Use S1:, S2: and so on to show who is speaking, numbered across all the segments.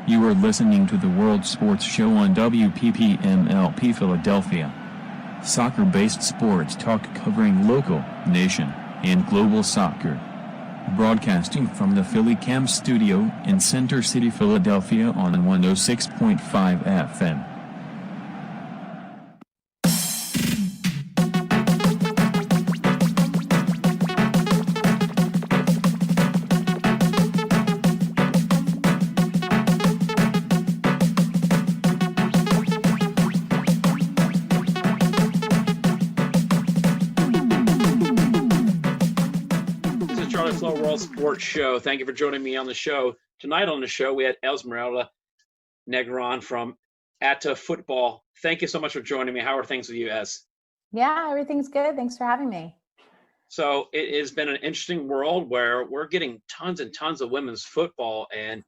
S1: You are listening to the World Sports Show on WPPMLP Philadelphia. Soccer-based sports talk covering local, nation, and global soccer. Broadcasting from the Philly Cam studio in Center City, Philadelphia on 106.5 FM.
S2: Flowe World Sports Show. Thank you for joining me on the show. Tonight on the show, we had Esmeralda Negron from Atta Football. Thank you so much for joining me. How are things with you, Es?
S3: Yeah, everything's good. Thanks for having me.
S2: So it has been an interesting world where we're getting tons and tons of women's football, and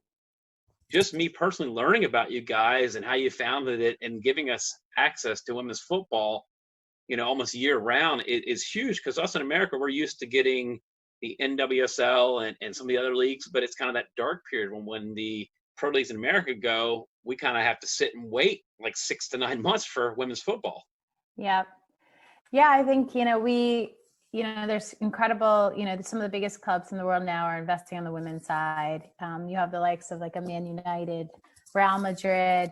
S2: just me personally learning about you guys and how you founded it and giving us access to women's football, almost year round is huge, because us in America, we're used to getting the NWSL and some of the other leagues, but it's kind of that dark period when the pro leagues in America go, we kind of have to sit and wait like 6 to 9 months for women's football.
S3: Yeah. Yeah, I think, there's incredible, some of the biggest clubs in the world now are investing on the women's side. You have the likes of like a Man United, Real Madrid,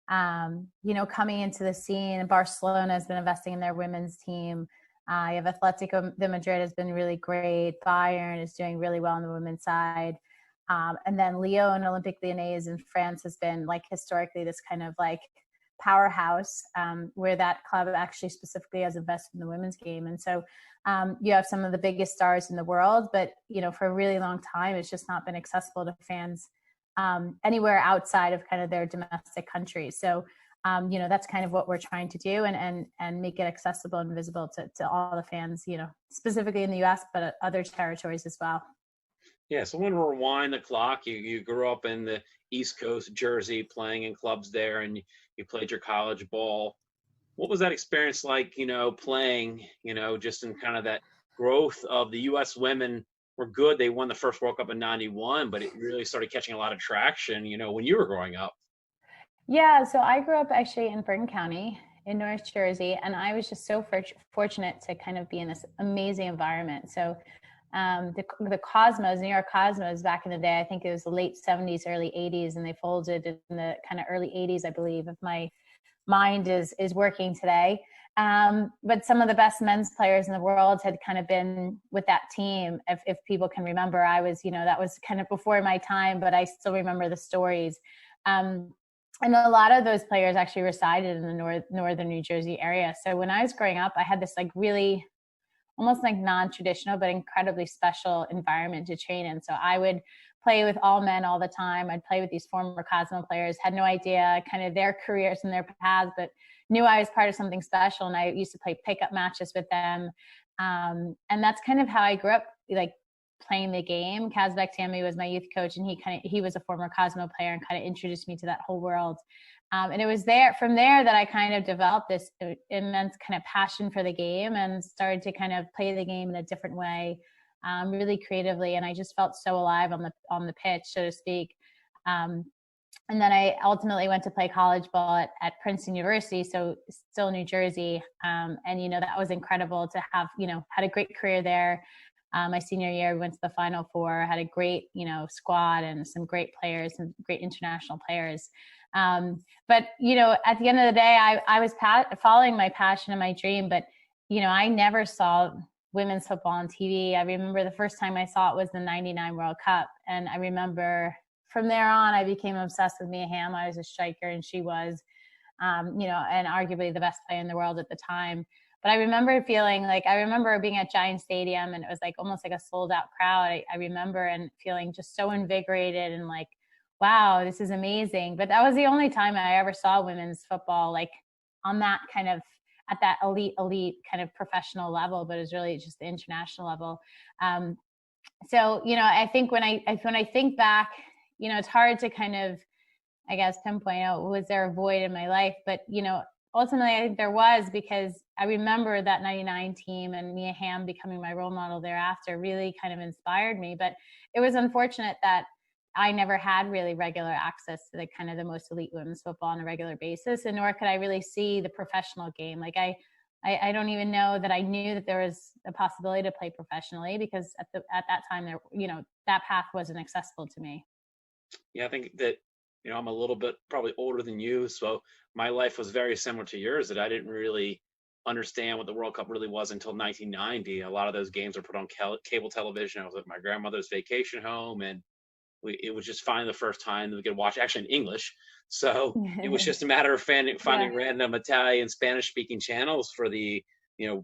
S3: coming into the scene. Barcelona has been investing in their women's team. You have Atletico de Madrid has been really great. Bayern is doing really well on the women's side. And then Lyon, Olympique Lyonnais in France has been like historically this kind of like powerhouse where that club actually specifically has invested in the women's game. And so you have some of the biggest stars in the world, but, for a really long time, it's just not been accessible to fans anywhere outside of kind of their domestic countries. So that's kind of what we're trying to do and make it accessible and visible to all the fans, specifically in the U.S., but other territories as well.
S2: Yeah, so when we rewind the clock, you grew up in the East Coast, Jersey, playing in clubs there, and you played your college ball. What was that experience like, playing, just in kind of that growth of the U.S. women were good. They won the first World Cup in '91, but it really started catching a lot of traction, when you were growing up.
S3: Yeah, so I grew up actually in Bergen County in North Jersey, and I was just so fortunate to kind of be in this amazing environment. So the Cosmos, New York Cosmos back in the day, I think it was the late 70s, early 80s, and they folded in the kind of early 80s, I believe, if my mind is working today. But some of the best men's players in the world had kind of been with that team. If people can remember, I was, that was kind of before my time, but I still remember the stories. And a lot of those players actually resided in the northern New Jersey area. So when I was growing up, I had this like really almost like non-traditional, but incredibly special environment to train in. So I would play with all men all the time. I'd play with these former Cosmo players, had no idea kind of their careers and their paths, but knew I was part of something special. And I used to play pickup matches with them. And that's kind of how I grew up, like playing the game. Kazbek Tammy was my youth coach, and he was a former Cosmo player and kind of introduced me to that whole world. And it was from there that I kind of developed this immense kind of passion for the game and started to kind of play the game in a different way, really creatively. And I just felt so alive on the pitch, so to speak. And then I ultimately went to play college ball at Princeton University, so still New Jersey. And, that was incredible to have, had a great career there. My senior year, we went to the Final Four, had a great, squad and some great players, some great international players. But, at the end of the day, I was following my passion and my dream, but, I never saw women's football on TV. I remember the first time I saw it was the '99 World Cup. And I remember from there on, I became obsessed with Mia Hamm. I was a striker and she was, and arguably the best player in the world at the time. But I remember being at Giant Stadium, and it was like almost like a sold out crowd. I remember and feeling just so invigorated and like, wow, this is amazing. But that was the only time I ever saw women's football, like on that kind of, at that elite kind of professional level, but it was really just the international level. So, I think when I think back, it's hard to kind of, I guess, pinpoint out, was there a void in my life? But, ultimately, I think there was, because I remember that '99 team and Mia Hamm becoming my role model thereafter really kind of inspired me. But it was unfortunate that I never had really regular access to the kind of the most elite women's football on a regular basis, and nor could I really see the professional game. Like I don't even know that I knew that there was a possibility to play professionally, because at that time there, that path wasn't accessible to me.
S2: Yeah, I think that, I'm a little bit probably older than you, so my life was very similar to yours, that I didn't really understand what the World Cup really was until 1990. A lot of those games were put on cable television. I was at my grandmother's vacation home, and it was just finally the first time that we could watch actually in English. So it was just a matter of finding random Italian, Spanish speaking channels for the,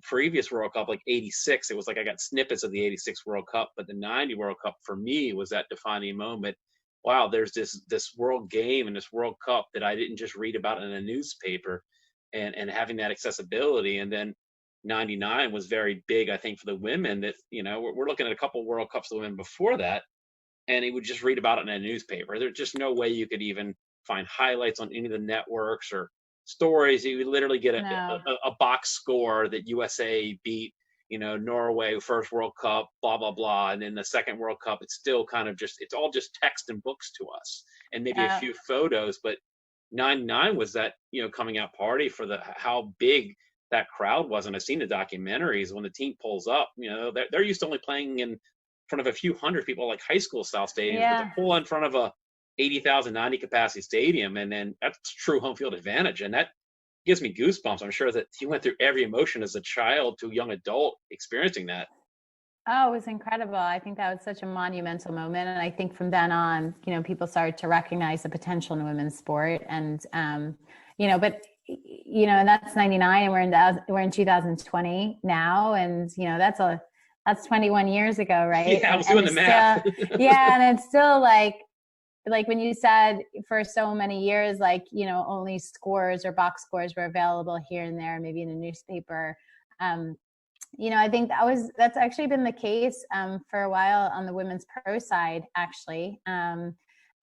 S2: previous World Cup, like 86. It was like I got snippets of the 86 World Cup, but the 90 World Cup for me was that defining moment. Wow, there's this world game and this World Cup that I didn't just read about in a newspaper, and having that accessibility. And then 99 was very big, I think, for the women. That, we're looking at a couple World Cups of the women before that, and he would just read about it in a newspaper. There's just no way you could even find highlights on any of the networks or stories. You would literally get a box score that USA beat, Norway first World Cup, blah, blah, blah. And then the second World Cup, it's still kind of it's all just text and books to us, and maybe a few photos. But 99 was that, coming out party for how big that crowd was. And I've seen the documentaries when the team pulls up, they're used to only playing in front of a few hundred people, like high school style stadiums, but to pull in front of a 80,000, 90 capacity stadium, and then that's true home field advantage. And that gives me goosebumps. I'm sure that you went through every emotion as a child to a young adult experiencing that.
S3: Oh, it was incredible. I think that was such a monumental moment. And I think from then on, people started to recognize the potential in women's sport. And, and that's 99, and we're in 2020 now. And, that's 21 years ago, right?
S2: Yeah, I was doing the math.
S3: And it's still like when you said for so many years, only scores or box scores were available here and there, maybe in a newspaper. I think that's actually been the case for a while on the women's pro side, actually. And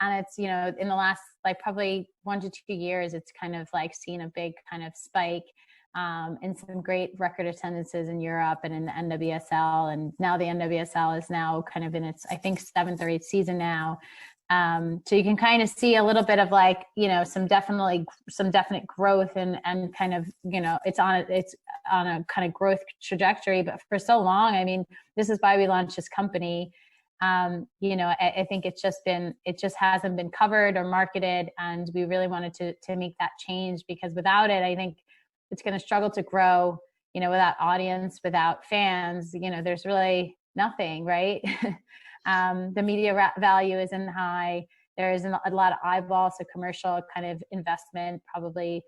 S3: it's, in the last probably 1 to 2 years, it's kind of seen a big kind of spike and some great record attendances in Europe and in the NWSL. And now the NWSL is now kind of in its, I think, 7th or 8th season now. So you can kind of see a little bit of some definite growth and kind of, it's on a kind of growth trajectory. But for so long, I mean, this is why we launched this company. I think it just hasn't been covered or marketed, and we really wanted to make that change, because without it, I think it's going to struggle to grow, without audience, without fans, there's really nothing, right? The media value isn't high. There isn't a lot of eyeballs, so commercial kind of investment probably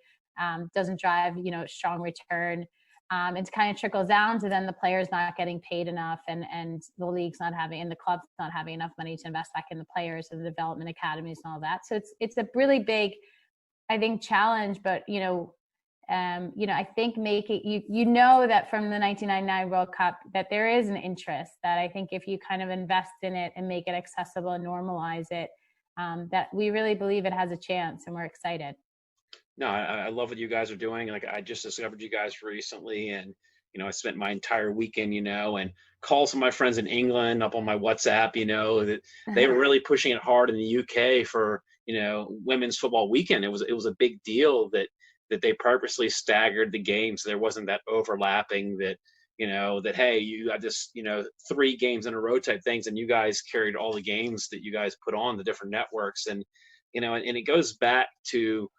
S3: doesn't drive, strong return. It kind of trickles down to then the players not getting paid enough, and the league's not having, and the club's not having enough money to invest back in the players and the development academies and all that. So it's a really big, I think, challenge. But I think that from the 1999 World Cup that there is an interest, that I think if you kind of invest in it and make it accessible and normalize it, that we really believe it has a chance, and we're excited.
S2: No, I love what you guys are doing. I just discovered you guys recently, and I spent my entire weekend, and calls from my friends in England up on my WhatsApp, that they were really pushing it hard in the UK for Women's Football Weekend. It was a big deal that they purposely staggered the games so there wasn't that overlapping, that that, hey, you got this 3 games in a row type things, and you guys carried all the games that you guys put on the different networks. And and it goes back to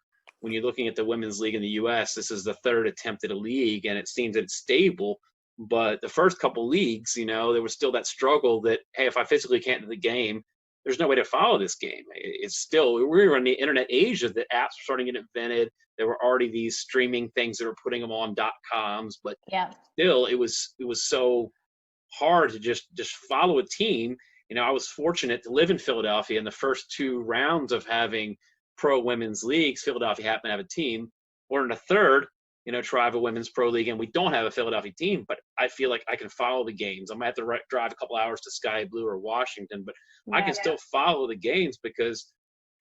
S2: when you're looking at the women's league in the US, this is the 3rd attempt at a league, and it seems that it's stable. But the first couple leagues, there was still that struggle that, hey, if I physically can't do the game, there's no way to follow this game. It's still, we were in the internet age of the apps were starting to get invented. There were already these streaming things that were putting them on .coms, but still it was so hard to just follow a team. I was fortunate to live in Philadelphia in the first 2 rounds of having pro women's leagues. Philadelphia happened to have a team. We're in the 3rd, try a women's pro league, and we don't have a Philadelphia team, but I feel like I can follow the games. I might have to drive a couple hours to Sky Blue or Washington, but I can still follow the games, because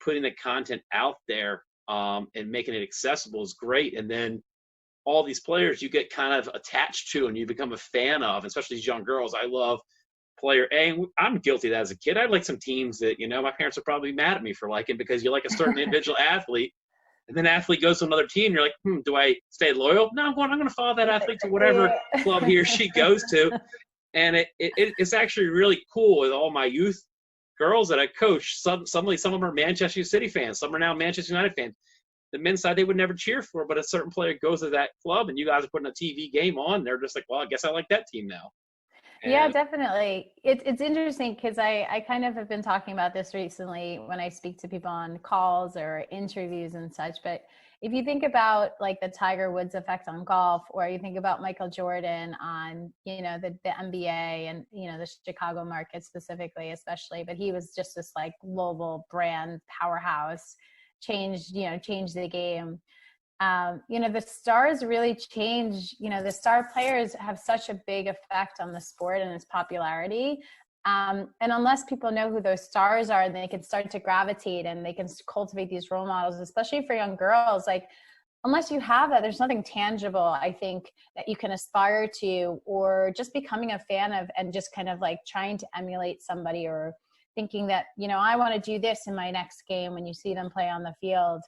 S2: putting the content out there and making it accessible is great. And then all these players you get kind of attached to and you become a fan of, especially these young girls. I love player A, and I'm guilty of that as a kid. I like some teams that, my parents would probably be mad at me for liking, because you like a certain individual athlete, and then athlete goes to another team. You're like, do I stay loyal? No, I'm going to follow that athlete to whatever club he or she goes to. And it's actually really cool with all my youth girls that I coach. Suddenly, some of them are Manchester City fans. Some are now Manchester United fans. The men's side they would never cheer for, but a certain player goes to that club and you guys are putting a TV game on. They're just like, well, I guess I like that team now. And
S3: yeah, definitely. It's interesting because I kind of have been talking about this recently when I speak to people on calls or interviews and such. But if you think about like the Tiger Woods effect on golf, or you think about Michael Jordan on, the NBA and, the Chicago market specifically, especially, but he was just this like global brand powerhouse, changed the game. The stars really change. The star players have such a big effect on the sport and its popularity. And unless people know who those stars are, and they can start to gravitate and they can cultivate these role models, especially for young girls, like unless you have that, there's nothing tangible, I think, that you can aspire to, or just becoming a fan of and just kind of like trying to emulate somebody, or thinking that, I want to do this in my next game when you see them play on the field.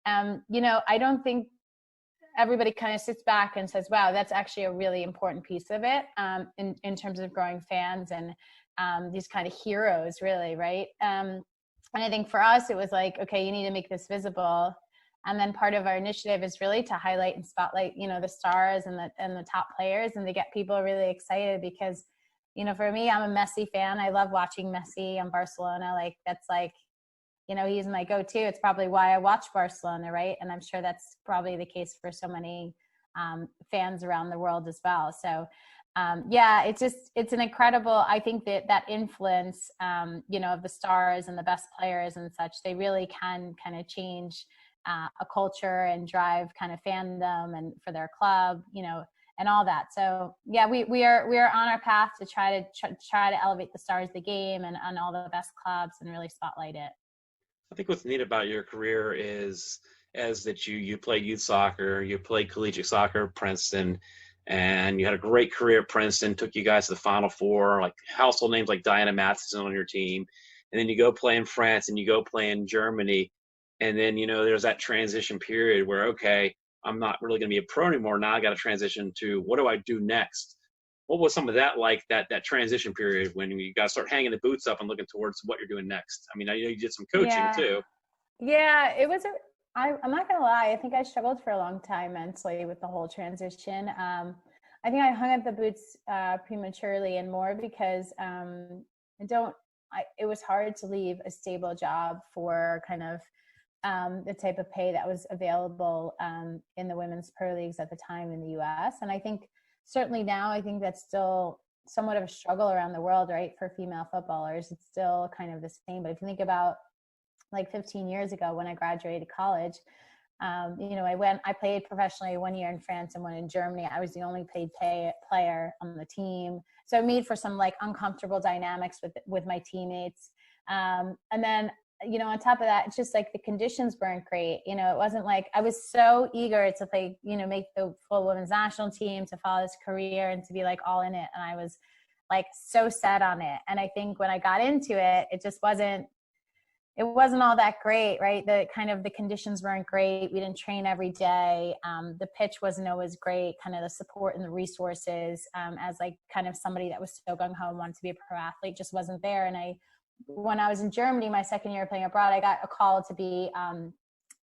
S3: I don't think everybody kind of sits back and says, wow, that's actually a really important piece of it, in terms of growing fans and these kind of heroes, really, right? And I think for us, it was like, okay, you need to make this visible. And then part of our initiative is really to highlight and spotlight, the stars and the top players, and to get people really excited because, for me, I'm a Messi fan. I love watching Messi on Barcelona. Like, that's like, he's my go-to. It's probably why I watch Barcelona, right? And I'm sure that's probably the case for so many fans around the world as well. So, it's an incredible, I think that influence, of the stars and the best players and such, they really can kind of change a culture and drive kind of fandom and for their club, and all that. So yeah, we are on our path to try to elevate the stars of the game and on all the best clubs and really spotlight it.
S2: I think what's neat about your career is that you played youth soccer, you played collegiate soccer at Princeton, and you had a great career at Princeton, took you guys to the Final Four, like household names like Diana Matheson on your team. And then you go play in France and you go play in Germany. And then, there's that transition period where, okay, I'm not really going to be a pro anymore. Now I got to transition to what do I do next? What was some of that like, that transition period when you guys start hanging the boots up and looking towards what you're doing next? I mean, I know you did some coaching too.
S3: Yeah, it was I'm not going to lie. I think I struggled for a long time mentally with the whole transition. I think I hung up the boots prematurely, and more because it was hard to leave a stable job for kind of the type of pay that was available in the women's pro leagues at the time in the US. And I think certainly now, I think that's still somewhat of a struggle around the world, right? For female footballers, it's still kind of the same. But if you think about like 15 years ago when I graduated college, I played professionally 1 year in France and 1 in Germany. I was the only paid player on the team. So it made for some like uncomfortable dynamics with my teammates. And then, on top of that, it's just like the conditions weren't great. It wasn't like I was so eager to play, make the full women's national team, to follow this career and to be like all in it. And I was like so set on it. And I think when I got into it, it wasn't all that great, right? The conditions weren't great. We didn't train every day. The pitch wasn't always great, kind of the support and the resources, as like kind of somebody that was so gung-ho and wanted to be a pro athlete, just wasn't there. And when I was in Germany, my second year playing abroad, I got a call to be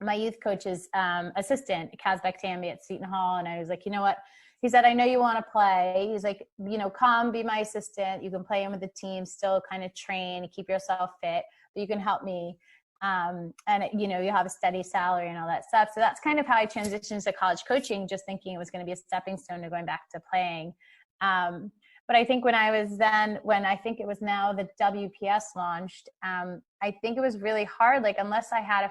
S3: my youth coach's assistant, Kazbek Tambi at Seton Hall. And I was like, you know what? He said, I know you want to play. He's like, come be my assistant. You can play in with the team, still kind of train, keep yourself fit, but you can help me. And you have a steady salary and all that stuff. So that's kind of how I transitioned to college coaching, just thinking it was going to be a stepping stone to going back to playing. But I think when I think it was now the WPS launched, I think it was really hard. Like, unless I had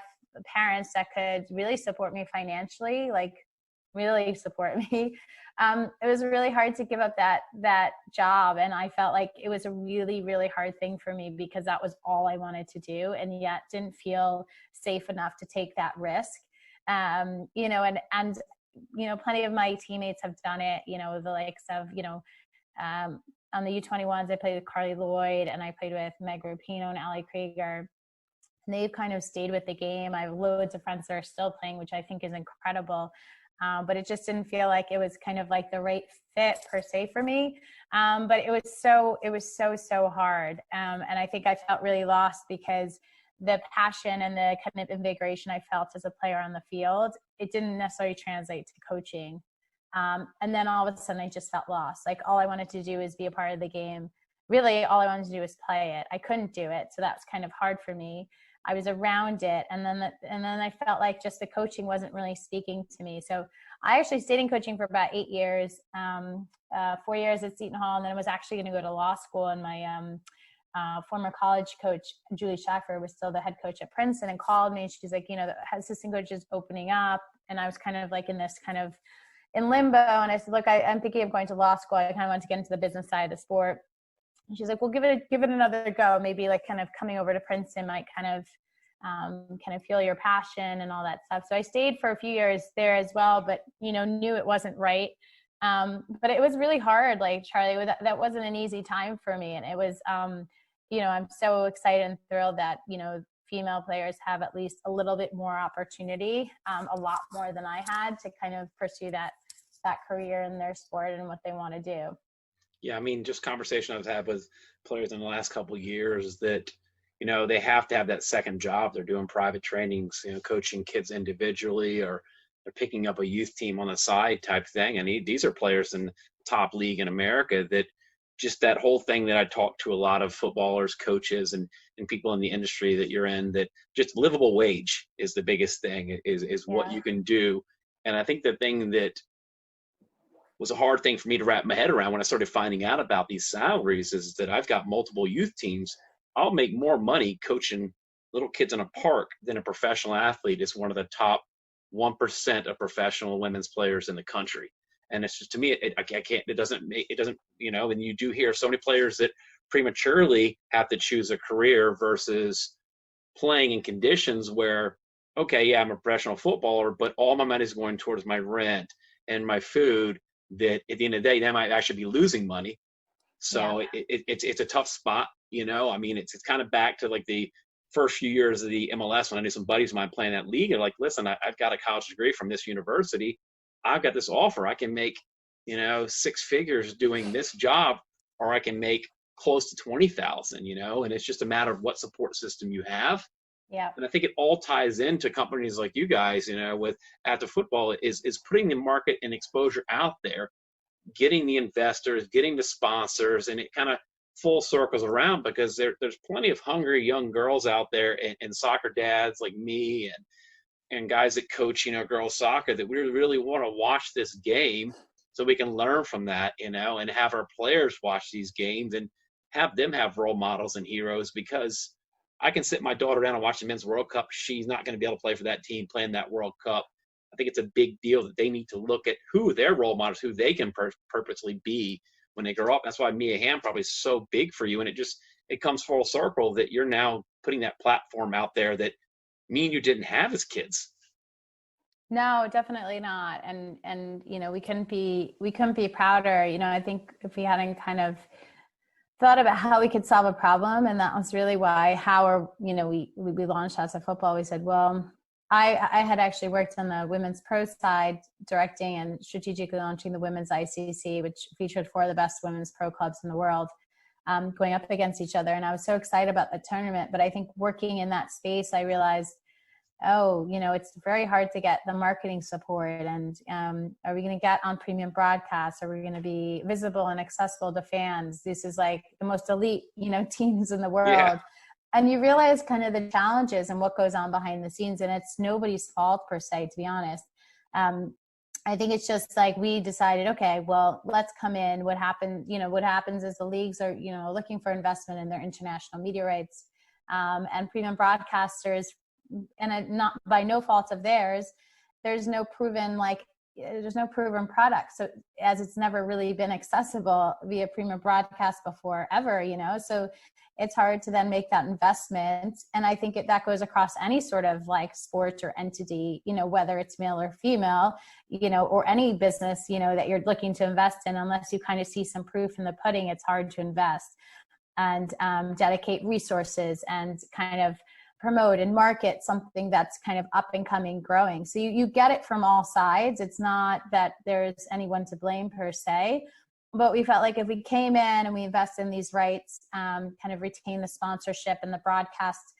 S3: parents that could really support me financially, like really support me, it was really hard to give up that job. And I felt like it was a really, really hard thing for me because that was all I wanted to do, and yet didn't feel safe enough to take that risk. And plenty of my teammates have done it, the likes of, on the U21s, I played with Carly Lloyd, and I played with Meg Rapinoe and Allie Krieger. And they've kind of stayed with the game. I have loads of friends that are still playing, which I think is incredible. But it just didn't feel like it was kind of like the right fit per se for me. But it was so hard. And I think I felt really lost because the passion and the kind of invigoration I felt as a player on the field, it didn't necessarily translate to coaching. And then all of a sudden I just felt lost. Like all I wanted to do is be a part of the game. Really, all I wanted to do was play it. I couldn't do it. So that was kind of hard for me. I was around it. And then I felt like just the coaching wasn't really speaking to me. So I actually stayed in coaching for about 8 years, 4 years at Seton Hall. And then I was actually going to go to law school. And my former college coach, Julie Schaffer, was still the head coach at Princeton, and called me. And she's like, the assistant coach is opening up. And I was kind of like in this kind of in limbo. And I said, look, I'm thinking of going to law school. I kind of want to get into the business side of the sport. And she's like, well, give it another go. Maybe like kind of coming over to Princeton might kind of feel your passion and all that stuff. So I stayed for a few years there as well, but, knew it wasn't right. But it was really hard. Like Charlie, that wasn't an easy time for me. And it was, I'm so excited and thrilled that, female players have at least a little bit more opportunity, a lot more than I had, to kind of pursue that career in their sport and what they want to do.
S2: Yeah, I mean, just conversation I've had with players in the last couple of years that, they have to have that second job. They're doing private trainings, coaching kids individually, or they're picking up a youth team on the side type thing. And these are players in the top league in America that just that whole thing that I talk to a lot of footballers, coaches, and people in the industry that you're in, that just livable wage is the biggest thing, is what you can do. And I think the thing that was a hard thing for me to wrap my head around when I started finding out about these salaries is that I've got multiple youth teams. I'll make more money coaching little kids in a park than a professional athlete is one of the top 1% of professional women's players in the country. And it's just, to me, it doesn't, and you do hear so many players that prematurely have to choose a career versus playing in conditions where, okay, yeah, I'm a professional footballer, but all my money is going towards my rent and my food, that at the end of the day, they might actually be losing money. So it's a tough spot, I mean, it's kind of back to like the first few years of the MLS when I knew some buddies of mine playing that league. They're like, listen, I've got a college degree from this university. I've got this offer. I can make, 6 figures doing this job, or I can make close to 20,000, and it's just a matter of what support system you have.
S3: Yeah.
S2: And I think it all ties into companies like you guys, with After Football is putting the market and exposure out there, getting the investors, getting the sponsors, and it kind of full circles around, because there's plenty of hungry young girls out there, and soccer dads like me and guys that coach, girls soccer, that we really want to watch this game so we can learn from that, and have our players watch these games and have them have role models and heroes. Because I can sit my daughter down and watch the Men's World Cup. She's not going to be able to play for that team playing that World Cup. I think it's a big deal that they need to look at who their role models, who they can purposely be when they grow up. That's why Mia Hamm probably is so big for you. And it comes full circle that you're now putting that platform out there that me and you didn't have as kids.
S3: No, definitely not. And we couldn't be prouder. I think if we hadn't kind of thought about how we could solve a problem, and that was really why we launched House of Football. We said, well, I had actually worked on the women's pro side, directing and strategically launching the women's ICC, which featured 4 of the best women's pro clubs in the world, going up against each other. And I was so excited about the tournament. But I think working in that space, I realized, it's very hard to get the marketing support. And are we going to get on premium broadcasts? Are we going to be visible and accessible to fans? This is like the most elite, teams in the world. Yeah. And you realize kind of the challenges and what goes on behind the scenes. And it's nobody's fault per se, to be honest. I think it's just like we decided, okay, well, let's come in. What happens is the leagues are, looking for investment in their international media rights, and premium broadcasters, and not by no fault of theirs, there's no proven like there's no proven product. So as it's never really been accessible via premium broadcast before ever, so it's hard to then make that investment. And I think that goes across any sort of like sport or entity, whether it's male or female, or any business, that you're looking to invest in. Unless you kind of see some proof in the pudding, it's hard to invest and dedicate resources and kind of promote and market something that's kind of up and coming, growing. So you get it from all sides. It's not that there's anyone to blame per se, but we felt like if we came in and we invest in these rights, kind of retain the sponsorship and the broadcast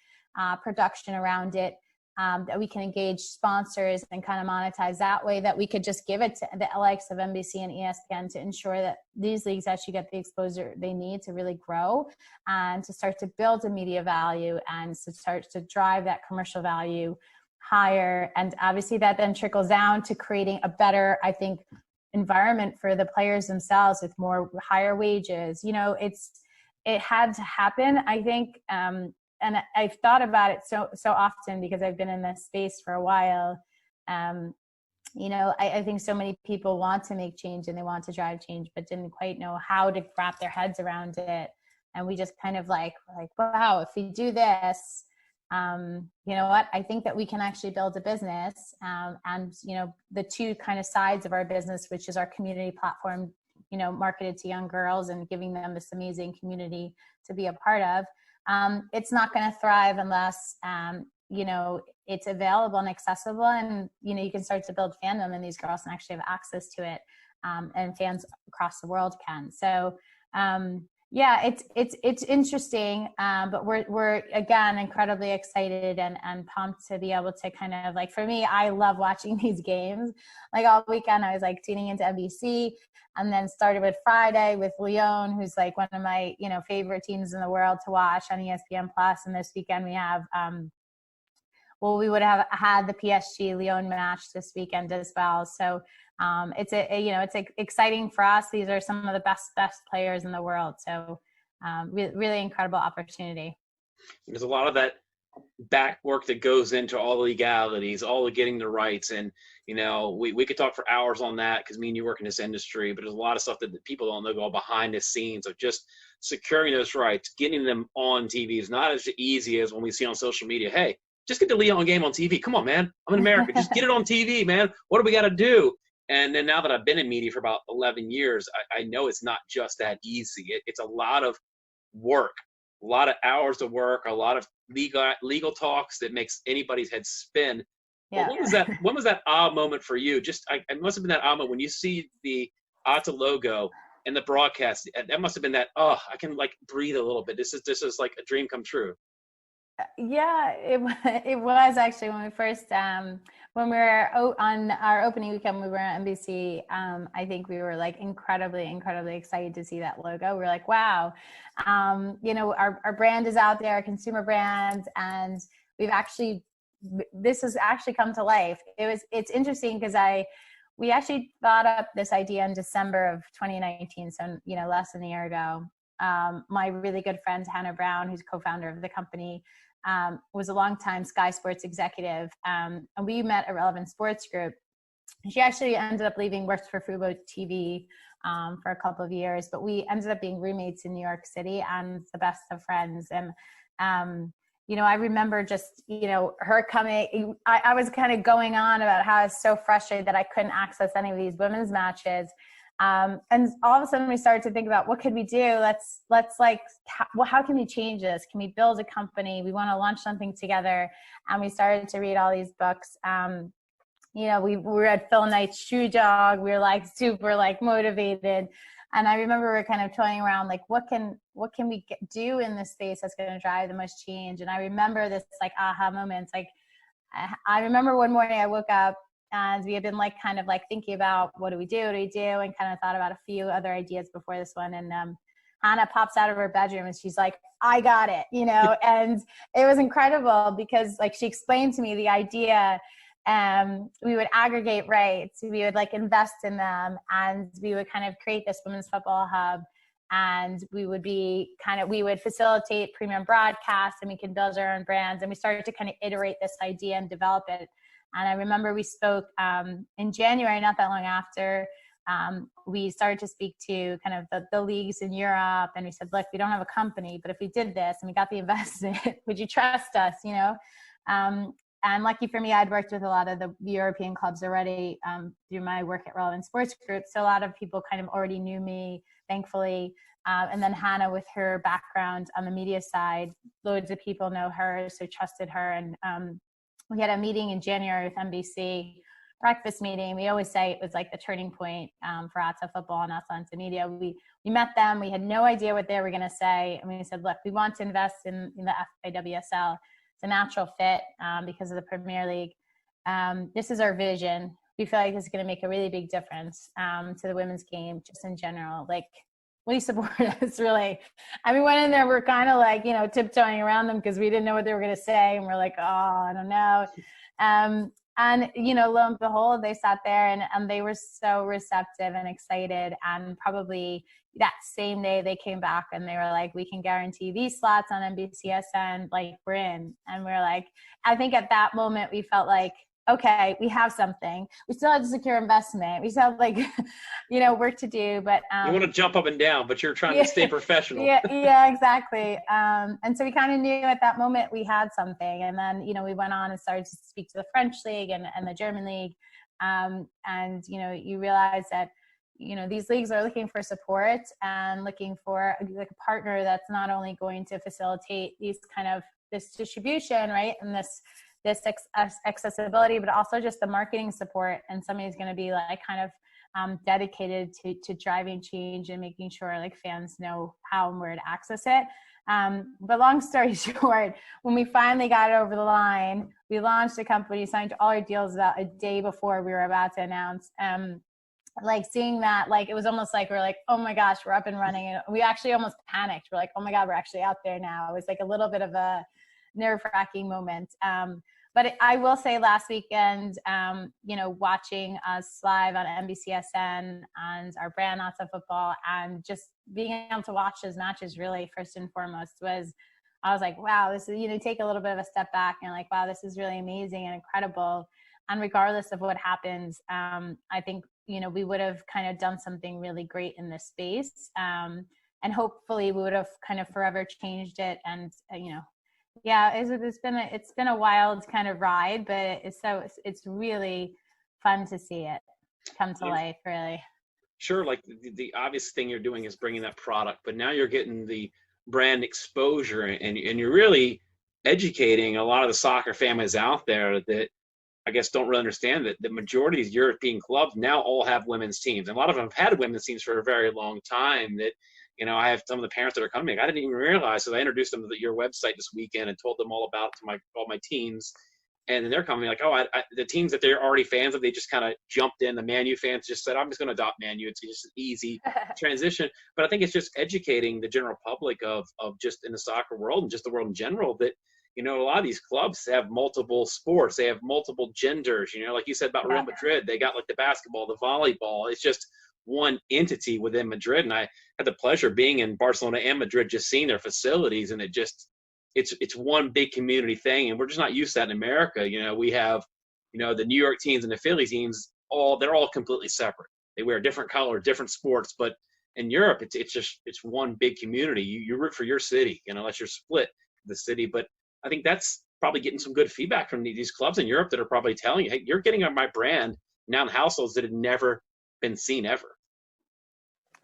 S3: production around it, that we can engage sponsors and kind of monetize that way, that we could just give it to the likes of NBC and ESPN to ensure that these leagues actually get the exposure they need to really grow and to start to build a media value and to start to drive that commercial value higher. And obviously that then trickles down to creating a better, I think, environment for the players themselves with higher wages. It had to happen, I think. And I've thought about it so often because I've been in this space for a while. I think so many people want to make change and they want to drive change, but didn't quite know how to wrap their heads around it. And we just kind of like, wow, if we do this, you know what, I think that we can actually build a business. And the two kind of sides of our business, which is our community platform, marketed to young girls and giving them this amazing community to be a part of. It's not going to thrive unless, it's available and accessible, and, you can start to build fandom and these girls can actually have access to it. And fans across the world can. So, it's interesting. But we're again, incredibly excited and pumped to be able to kind of like, for me, I love watching these games. Like all weekend, I was like tuning into NBC. And then started with Friday with Lyon, who's like one of my, favorite teams in the world to watch on ESPN Plus. And this weekend we have, we would have had the PSG Lyon match this weekend as well. So it's exciting for us. These are some of the best players in the world. So really incredible opportunity.
S2: There's a lot of that back work that goes into all the legalities, all the getting the rights. And, we could talk for hours on that because me and you work in this industry, but there's a lot of stuff that people don't know go behind the scenes of just securing those rights, getting them on TV is not as easy as when we see on social media. Hey, just get the Lyon game on TV. Come on, man. I'm in America. Just get it on TV, man. What do we got to do? And then now that I've been in media for about 11 years, I know it's not just that easy. It's a lot of work, a lot of hours of work, a lot of legal talks that makes anybody's head spin. Yeah. Well, when was that aha moment for you? It must have been that aha moment when you see the ATA logo and the broadcast. That must have been that, I can like breathe a little bit. This is like a dream come true.
S3: Yeah, it was actually when we first, when we were on our opening weekend, we were at NBC. I think we were like incredibly excited to see that logo. We were like, wow, our brand is out there, consumer brand, and this has actually come to life. It's interesting because we actually thought up this idea in December of 2019. So, less than a year ago. My really good friend, Hannah Brown, who's co-founder of the company, was a longtime Sky Sports executive. And we met at Relevant Sports Group. She actually ended up leaving, worked for Fubo TV for a couple of years, but we ended up being roommates in New York City and the best of friends. And, I remember just, her coming, I was kind of going on about how I was so frustrated that I couldn't access any of these women's matches. And all of a sudden we started to think about what could we do? Let's how can we change this? Can we build a company? We want to launch something together. And we started to read all these books. We read Phil Knight's Shoe Dog. We were like super like motivated. And I remember we were kind of toying around like, what can we do in this space that's going to drive the most change? And I remember this like aha moments. Like I remember one morning I woke up and we had been like kind of like thinking about what do we do, and kind of thought about a few other ideas before this one. And Hannah pops out of her bedroom and she's like, I got it, and it was incredible because like she explained to me the idea. We would aggregate rights, we would like invest in them, and we would kind of create this women's football hub, and we would facilitate premium broadcasts, and we can build our own brands. And we started to kind of iterate this idea and develop it And I remember we spoke in January, not that long after. We started to speak to kind of the leagues in Europe, and we said, look, we don't have a company, but if we did this and we got the investment, would you trust us, you know? And lucky for me, I'd worked with a lot of the European clubs already through my work at Relevant Sports Group. So a lot of people kind of already knew me, thankfully. And then Hannah, with her background on the media side, loads of people know her, so trusted her. And we had a meeting in January with NBC, breakfast meeting. We always say it was like the turning point for Ata football and Atlanta media. We met them. We had no idea what they were going to say. And we said, look, we want to invest in the FIWSL. It's a natural fit because of the Premier League. This is our vision. We feel like it's going to make a really big difference to the women's game just in general. Like, will you support us, really? And we went in there, we're kind of like, you know, tiptoeing around them because we didn't know what they were going to say. And we're like, oh, I don't know. And, you know, lo and behold, they sat there and they were so receptive and excited. And probably that same day they came back and they were like, we can guarantee these slots on NBCSN, like, we're in. And we're like, I think at that moment we felt like, okay, we have something. We still have to secure investment. We still have, like, you know, work to do. But
S2: you want to jump up and down, but you're trying to stay professional.
S3: Yeah, exactly. And so we kind of knew at that moment we had something. And then, you know, we went on and started to speak to the French league and the German league. And, you know, you realize that, you know, these leagues are looking for support and looking for like a partner that's not only going to facilitate this distribution, right, and this accessibility, but also just the marketing support. And somebody's going to be like kind of dedicated to driving change and making sure like fans know how and where to access it. But long story short, when we finally got it over the line, we launched the company, signed all our deals about a day before we were about to announce. Like seeing that, like, it was almost like we're like, oh my gosh, we're up and running. And we actually almost panicked. We're like, oh my God, we're actually out there now. It was like a little bit of a nerve-wracking moment. But I will say last weekend, you know, watching us live on NBCSN and our brand Ata Football and just being able to watch those matches really first and foremost I was like, wow, this is, you know, take a little bit of a step back and like, wow, this is really amazing and incredible. And regardless of what happens, I think, you know, we would have kind of done something really great in this space. And hopefully we would have kind of forever changed it. And, you know, yeah, it's been a wild kind of ride, but it's really fun to see it come to life, really.
S2: Sure, like the obvious thing you're doing is bringing that product, but now you're getting the brand exposure, and you're really educating a lot of the soccer families out there that I guess don't really understand that the majority of these European clubs now all have women's teams, and a lot of them have had women's teams for a very long time. That, you know, I have some of the parents that are coming. I didn't even realize, so I introduced them to your website this weekend and told them all about all my teams. And then they're coming like, oh, the teams that they're already fans of, they just kind of jumped in. The Man U fans just said, I'm just going to adopt Man U. It's just an easy transition. But I think it's just educating the general public of just in the soccer world and just the world in general that, you know, a lot of these clubs have multiple sports. They have multiple genders, you know, like you said about Real Madrid. They got like the basketball, the volleyball. It's just one entity within Madrid. And I had the pleasure of being in Barcelona and Madrid, just seeing their facilities, and it's one big community thing. And we're just not used to that in America. You know, we have, you know, the New York teams and the Philly teams, they're all completely separate. They wear a different color, different sports, but in Europe, it's one big community. You root for your city, you know, unless you're split the city. But I think that's probably getting some good feedback from these clubs in Europe that are probably telling you, hey, you're getting on my brand now in households that had never been seen ever.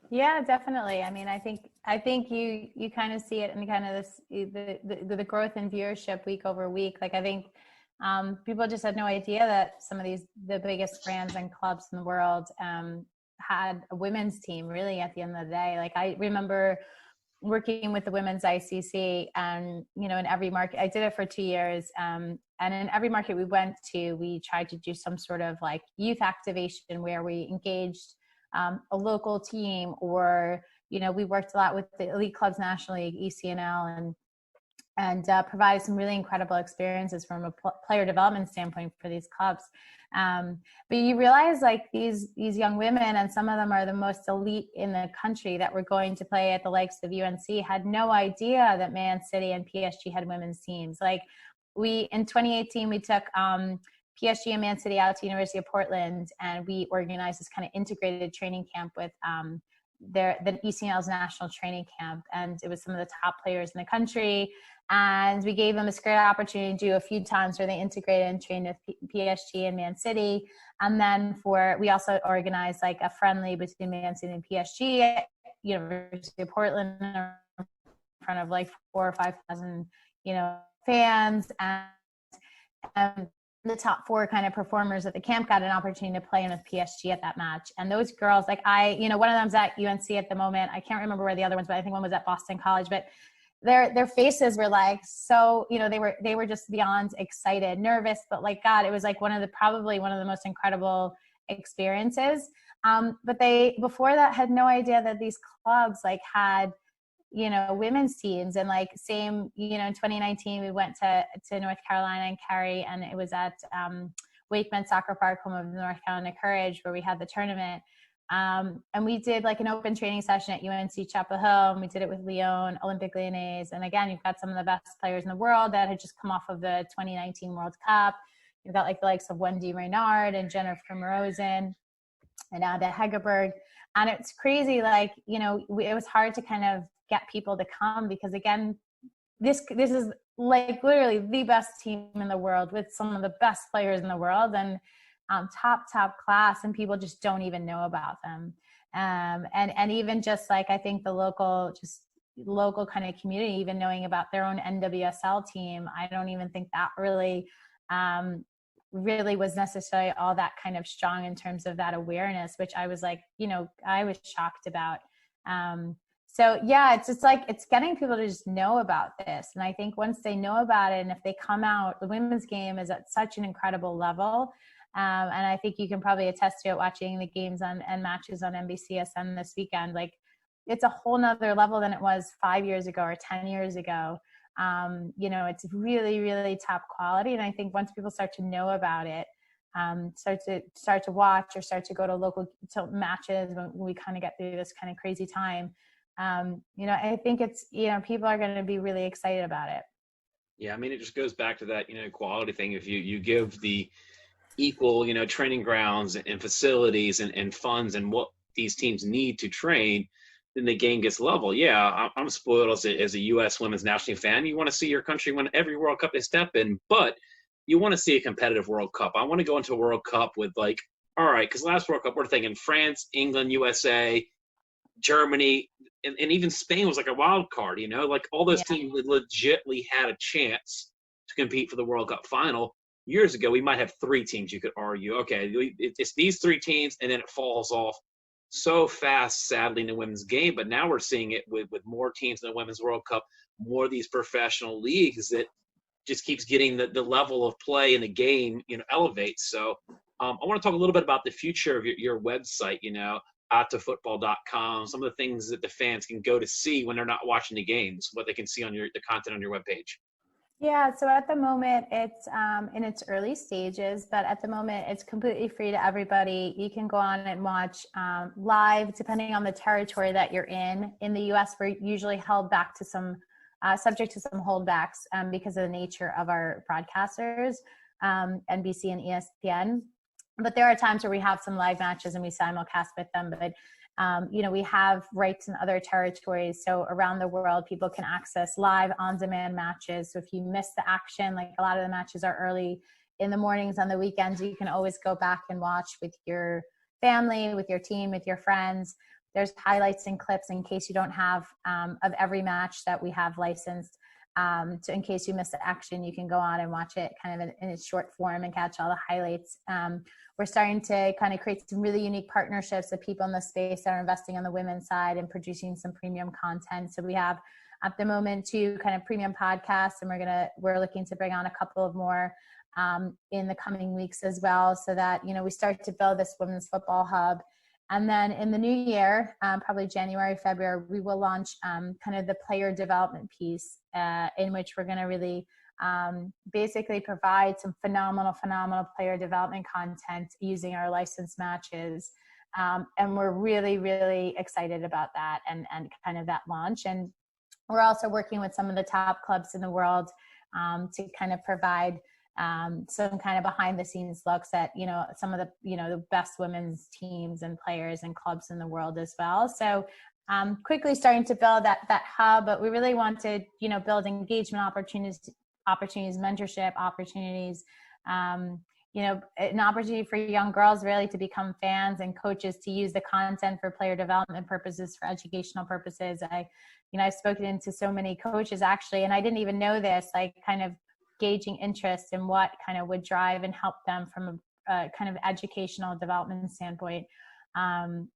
S3: Yeah, definitely. I mean, I think you kind of see it in kind of this the growth in viewership week over week. Like, I think people just had no idea that some of the biggest brands and clubs in the world had a women's team really at the end of the day. Like, I remember working with the women's ICC, and, you know, in every market, I did it for 2 years. And in every market we went to, we tried to do some sort of like youth activation where we engaged a local team, or, you know, we worked a lot with the elite clubs national league, ECNL, and provided some really incredible experiences from a player development standpoint for these clubs. But you realize, like, these young women, and some of them are the most elite in the country, that were going to play at the likes of UNC, had no idea that Man City and PSG had women's teams. Like, in 2018, we took PSG and Man City out to University of Portland, and we organized this kind of integrated training camp with the ECNL's national training camp, and it was some of the top players in the country. And we gave them this great opportunity to do a few times where they integrated and trained with PSG and Man City. And then we also organized like a friendly between Man City and PSG at University of Portland in front of like 4,000 or 5,000, fans. And the top 4 kind of performers at the camp got an opportunity to play in with PSG at that match. And those girls, like one of them's at UNC at the moment. I can't remember where the other ones, but I think one was at Boston College. But their faces were like, so, they were just beyond excited, nervous, but like, God, it was like probably one of the most incredible experiences. But they, before that, had no idea that these clubs like had, women's teams. And like same, in 2019, we went to North Carolina and Cary, and it was at Wakefield Soccer Park, home of the North Carolina Courage, where we had the tournament. And we did like an open training session at UNC Chapel Hill, and we did it with Lyon, Olympique Lyonnais. And again, you've got some of the best players in the world that had just come off of the 2019 World Cup. You've got like the likes of Wendy Renard and Jennifer Morozen and Ada Hegerberg. And it's crazy, like, it was hard to kind of get people to come because, again, this is like literally the best team in the world with some of the best players in the world, and top class, and people just don't even know about them. And even just like, I think the local kind of community, even knowing about their own NWSL team, I don't even think that really was necessarily all that kind of strong in terms of that awareness, which I was like, I was shocked about. So yeah, it's just like, it's getting people to just know about this. And I think once they know about it, and if they come out, the women's game is at such an incredible level. And I think you can probably attest to it watching the games and matches on NBCSN this weekend. Like, it's a whole nother level than it was 5 years ago or 10 years ago. It's really, really top quality. And I think once people start to know about it, start to watch or start to go to local matches when we kind of get through this kind of crazy time, I think it's, people are going to be really excited about it.
S2: Yeah. I mean, it just goes back to that, quality thing. If you give the equal, training grounds and facilities and funds and what these teams need to train, then the game gets level. Yeah, I'm spoiled as a U.S. women's national fan. You want to see your country win every World Cup they step in, but you want to see a competitive World Cup. I want to go into a World Cup with like, all right, because last World Cup we're thinking France, England, USA, Germany, and even Spain was like a wild card, like all those teams legitimately had a chance to compete for the World Cup final. Years ago, we might have 3 teams you could argue. Okay, it's these 3 teams, and then it falls off so fast, sadly, in the women's game. But now we're seeing it with more teams in the Women's World Cup, more of these professional leagues that just keeps getting the level of play in the game, elevates. So I want to talk a little bit about the future of your website, atofootball.com, some of the things that the fans can go to see when they're not watching the games, what they can see on the content on your webpage.
S3: Yeah, so at the moment it's in its early stages, but at the moment it's completely free to everybody. You can go on and watch live, depending on the territory that you're in. In the US, we're usually held back to subject to some holdbacks because of the nature of our broadcasters, NBC and ESPN. But there are times where we have some live matches and we simulcast with them. But, we have rights in other territories. So around the world, people can access live on-demand matches. So if you miss the action, like a lot of the matches are early in the mornings on the weekends, you can always go back and watch with your family, with your team, with your friends. There's highlights and clips in case you don't have of every match that we have licensed. So in case you miss the action, you can go on and watch it kind of in its short form and catch all the highlights. We're starting to kind of create some really unique partnerships with people in the space that are investing on the women's side and producing some premium content. So we have at the moment 2 kind of premium podcasts, and we're looking to bring on a couple of more in the coming weeks as well, so that, we start to build this women's football hub. And then in the new year, probably January, February, we will launch kind of the player development piece in which we're going to really basically provide some phenomenal player development content using our licensed matches. And we're really, really excited about that and kind of that launch. And we're also working with some of the top clubs in the world to kind of provide some kind of behind the scenes looks at, some of the, the best women's teams and players and clubs in the world as well. So quickly starting to build that hub, but we really want to, build engagement opportunities, mentorship opportunities, an opportunity for young girls really to become fans and coaches to use the content for player development purposes, for educational purposes. I've spoken to so many coaches actually, and I didn't even know this, like kind of gauging interest in what kind of would drive and help them from a kind of educational development standpoint. And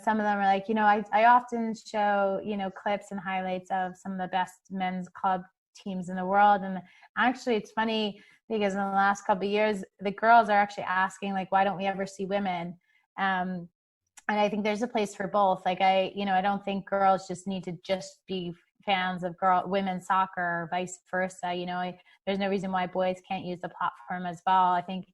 S3: some of them are like, I often show, clips and highlights of some of the best men's club teams in the world. And actually it's funny because in the last couple of years, the girls are actually asking, like, why don't we ever see women? And I think there's a place for both. Like I don't think girls just need to just be fans of women's soccer or vice versa. There's no reason why boys can't use the platform as well. I think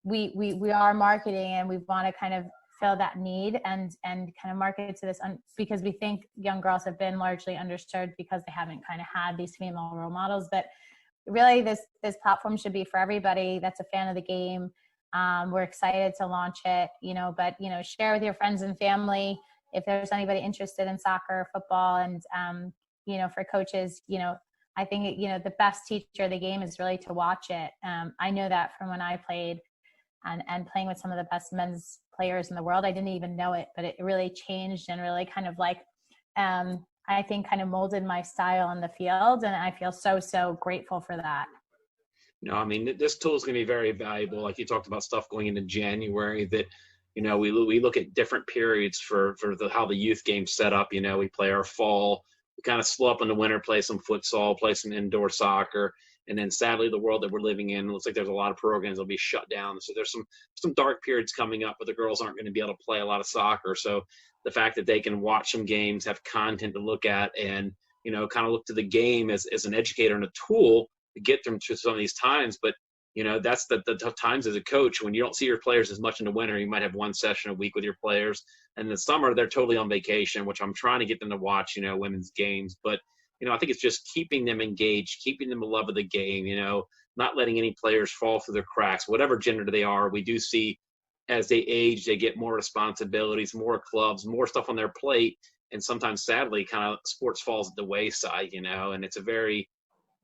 S3: we are marketing and we want to kind of fill that need and kind of market to this because we think young girls have been largely underserved because they haven't kind of had these female role models. But really this platform should be for everybody that's a fan of the game. We're excited to launch it, but share with your friends and family if there's anybody interested in soccer or football. And for coaches, I think the best teacher of the game is really to watch it. I know that from when I played and playing with some of the best men's players in the world. I didn't even know it, but it really changed and really kind of like I think kind of molded my style on the field, and I feel so grateful for that.
S2: No, I mean, this tool is going to be very valuable. Like you talked about stuff going into January that, we look at different periods for how the youth game's set up. We play our fall, we kind of slow up in the winter, play some futsal, play some indoor soccer. And then sadly, the world that we're living in, it looks like there's a lot of programs that'll be shut down. So there's some dark periods coming up, but the girls aren't going to be able to play a lot of soccer. So the fact that they can watch some games, have content to look at, and, kind of look to the game as an educator and a tool to get them through some of these times. But, that's the tough times as a coach. When you don't see your players as much in the winter, you might have one session a week with your players. And in the summer, they're totally on vacation, which I'm trying to get them to watch, women's games. But I think it's just keeping them engaged, keeping them a love of the game, not letting any players fall through the cracks, whatever gender they are. We do see as they age, they get more responsibilities, more clubs, more stuff on their plate. And sometimes, sadly, kind of sports falls at the wayside, and it's a very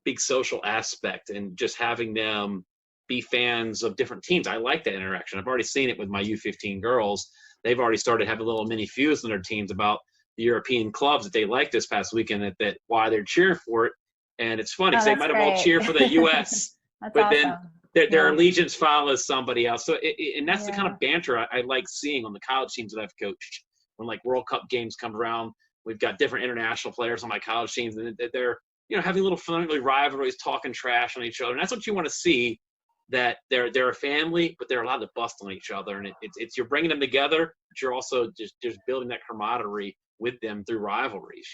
S2: big social aspect. And just having them be fans of different teams, I like that interaction. I've already seen it with my U15 girls. They've already started having little mini feuds in their teams about the European clubs that they like this past weekend, that why they're cheering for it. And it's funny because they might have all cheered for the U.S., but awesome. Then their allegiance follows somebody else. So and that's the kind of banter I like seeing on the college teams that I've coached. When like World Cup games come around, we've got different international players on my college teams, and they're having little friendly rivalries, talking trash on each other. And that's what you want to see, that they're a family, but they're allowed to bust on each other. And it's you're bringing them together, but you're also just building that camaraderie with them through rivalries,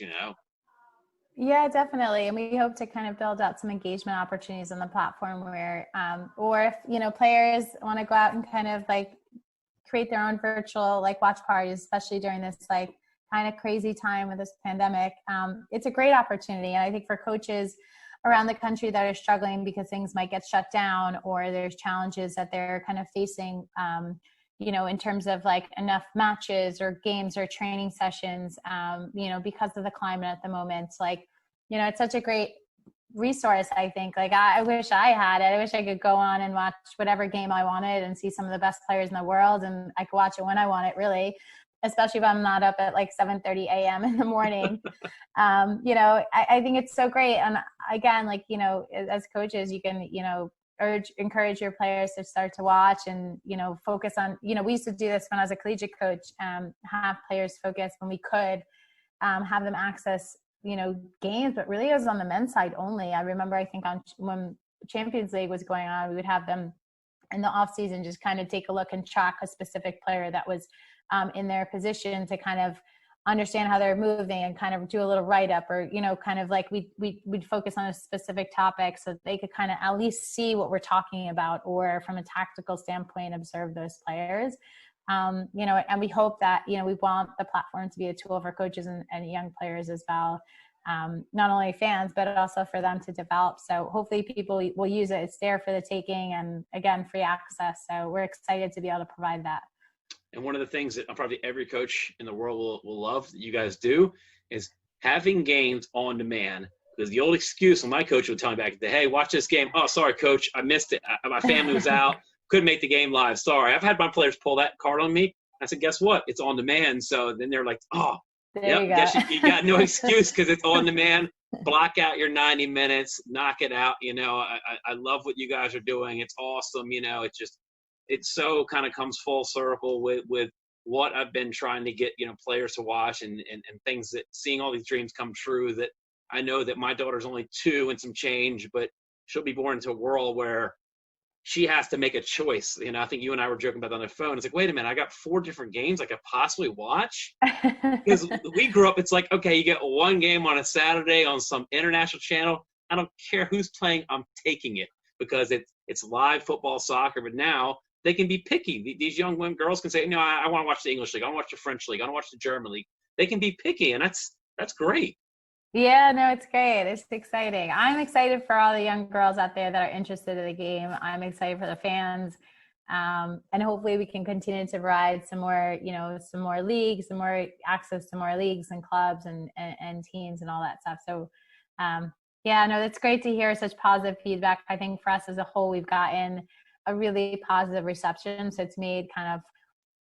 S3: Yeah, definitely. And we hope to kind of build out some engagement opportunities on the platform where, or if, players want to go out and kind of like create their own virtual like watch parties, especially during this like kind of crazy time with this pandemic. It's a great opportunity. And I think for coaches around the country that are struggling because things might get shut down or there's challenges that they're kind of facing, in terms of like enough matches or games or training sessions, because of the climate at the moment, like, it's such a great resource. I think like, I wish I had it. I wish I could go on and watch whatever game I wanted and see some of the best players in the world. And I could watch it when I want it, really, especially if I'm not up at like 7:30 a.m. in the morning. I think it's so great. And again, like, as coaches, you can, encourage your players to start to watch and, focus on, we used to do this when I was a collegiate coach, have players focus when we could, have them access, games, but really it was on the men's side only. I remember, I think when Champions League was going on, we would have them in the off season, just kind of take a look and track a specific player that was in their position to kind of understand how they're moving and kind of do a little write-up or, kind of like we'd focus on a specific topic so they could kind of at least see what we're talking about or from a tactical standpoint, observe those players. And we hope that, we want the platform to be a tool for coaches and young players as well. not only fans, but also for them to develop. So hopefully people will use it. It's there for the taking, and again, free access. So we're excited to be able to provide that.
S2: And one of the things that probably every coach in the world will love that you guys do is having games on demand. Because the old excuse when my coach would tell me back, hey, watch this game. Oh, sorry, coach, I missed it. My family was out. Couldn't make the game live. Sorry. I've had my players pull that card on me. I said, guess what? It's on demand. So then they're like, oh,
S3: there
S2: yep, you got no excuse because it's on demand. Block out your 90 minutes, knock it out. I love what you guys are doing. It's awesome. It so kind of comes full circle with what I've been trying to get, players to watch and things that seeing all these dreams come true. That I know that my daughter's only 2 and some change, but she'll be born into a world where she has to make a choice. I think you and I were joking about that on the phone. It's like, wait a minute, I got 4 different games I could possibly watch. Because we grew up, it's like, okay, you get one game on a Saturday on some international channel. I don't care who's playing, I'm taking it because it's live football, soccer. But now they can be picky. These young women, girls can say, no, I want to watch the English league. I want to watch the French league. I want to watch the German league. They can be picky, and that's great.
S3: Yeah, no, it's great. It's exciting. I'm excited for all the young girls out there that are interested in the game. I'm excited for the fans. And hopefully we can continue to provide some more leagues, some more access to more leagues and clubs and teams and all that stuff. So, it's great to hear such positive feedback. I think for us as a whole, we've gotten a really positive reception. So it's made kind of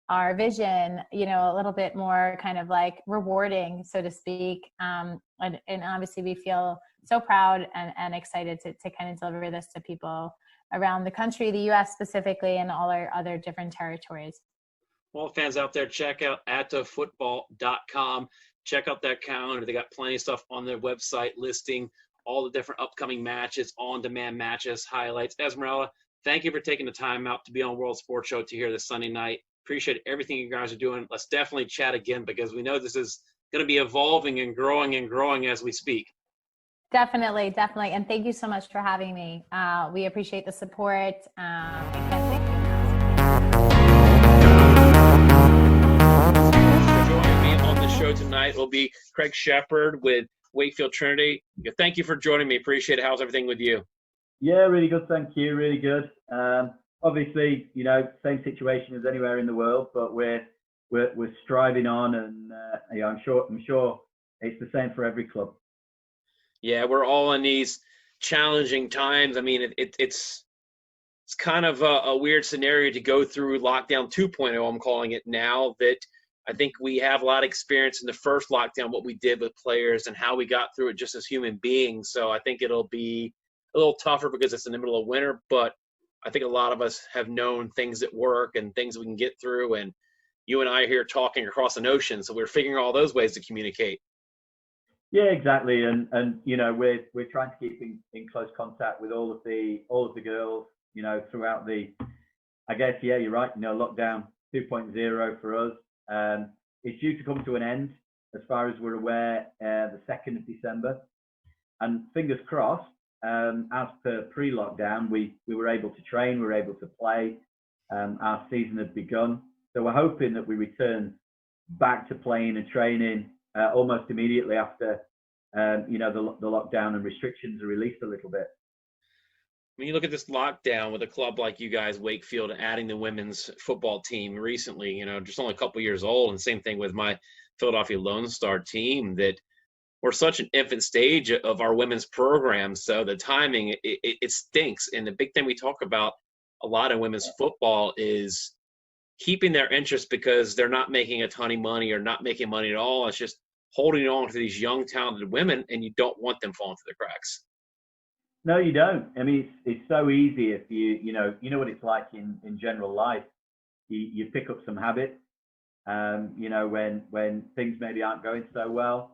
S3: our vision, a little bit more kind of like rewarding, so to speak. And obviously we feel so proud and excited to kind of deliver this to people around the country, the U.S. specifically, and all our other different territories.
S2: Well, fans out there, check out attafootball.com. Check out that calendar. They got plenty of stuff on their website listing all the different upcoming matches, on-demand matches, highlights. Esmeralda, thank you for taking the time out to be on World Sports Show to hear this Sunday night. Appreciate everything you guys are doing. Let's definitely chat again because we know this is going to be evolving and growing as we speak.
S3: Definitely. And thank you so much for having me. We appreciate the support.
S2: Joining me on the show tonight will be Craig Shepard with Wakefield Trinity. Thank you for joining me. Appreciate it. How's everything with you?
S4: Yeah, really good. Thank you. Really good. Obviously, same situation as anywhere in the world, but we're striving on, and I'm sure it's the same for every club.
S2: Yeah, we're all in these challenging times. I mean, it's kind of a weird scenario to go through lockdown 2.0. I'm calling it now. That I think we have a lot of experience in the first lockdown, what we did with players and how we got through it just as human beings. So I think it'll be a little tougher because it's in the middle of winter, but I think a lot of us have known things that work and things we can get through. And you and I are here talking across an ocean, so we're figuring all those ways to communicate.
S4: Yeah, exactly. And we're trying to keep in close contact with all of the girls, throughout I guess, yeah, you're right. Lockdown 2.0 for us. It's due to come to an end, as far as we're aware, the 2nd of December. And fingers crossed, as per pre-lockdown, we were able to train, we were able to play. Our season had begun. So we're hoping that we return back to playing and training almost immediately after, the lockdown and restrictions are released a little bit.
S2: When you look at this lockdown with a club like you guys, Wakefield, adding the women's football team recently, just only a couple years old, and same thing with my Philadelphia Lone Star team, that we're such an infant stage of our women's program. So the timing, it stinks. And the big thing we talk about a lot in women's football is keeping their interest because they're not making a ton of money or not making money at all. It's just holding on to these young, talented women, and you don't want them falling through the cracks.
S4: No, you don't. I mean, it's so easy if you know what it's like in general life. You pick up some habits, when things maybe aren't going so well.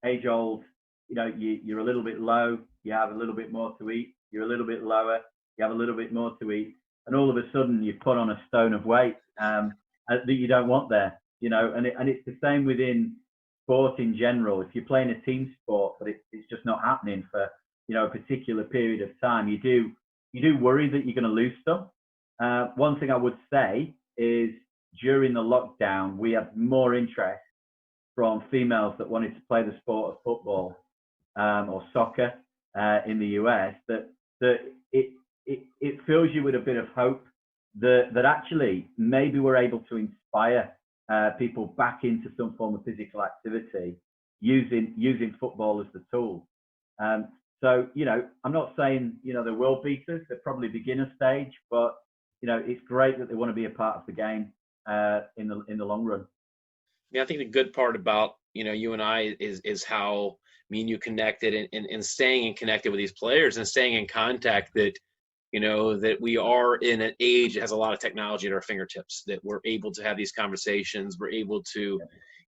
S4: Age old, you're a little bit low, you have a little bit more to eat. You're a little bit lower, you have a little bit more to eat. And all of a sudden you've put on a stone of weight that you don't want there, and it's the same within sport in general. If you're playing a team sport, but it's just not happening for, a particular period of time, you do worry that you're going to lose stuff. One thing I would say is during the lockdown, we had more interest from females that wanted to play the sport of football or soccer in the US, that it fills you with a bit of hope that actually maybe we're able to inspire people back into some form of physical activity using football as the tool. So, I'm not saying, they're world beaters, they're probably beginner stage, but, it's great that they want to be a part of the game in the long run.
S2: Yeah, I think the good part about, you and I is how me and you connected and staying connected with these players and staying in contact, that, that we are in an age that has a lot of technology at our fingertips, that we're able to have these conversations, we're able to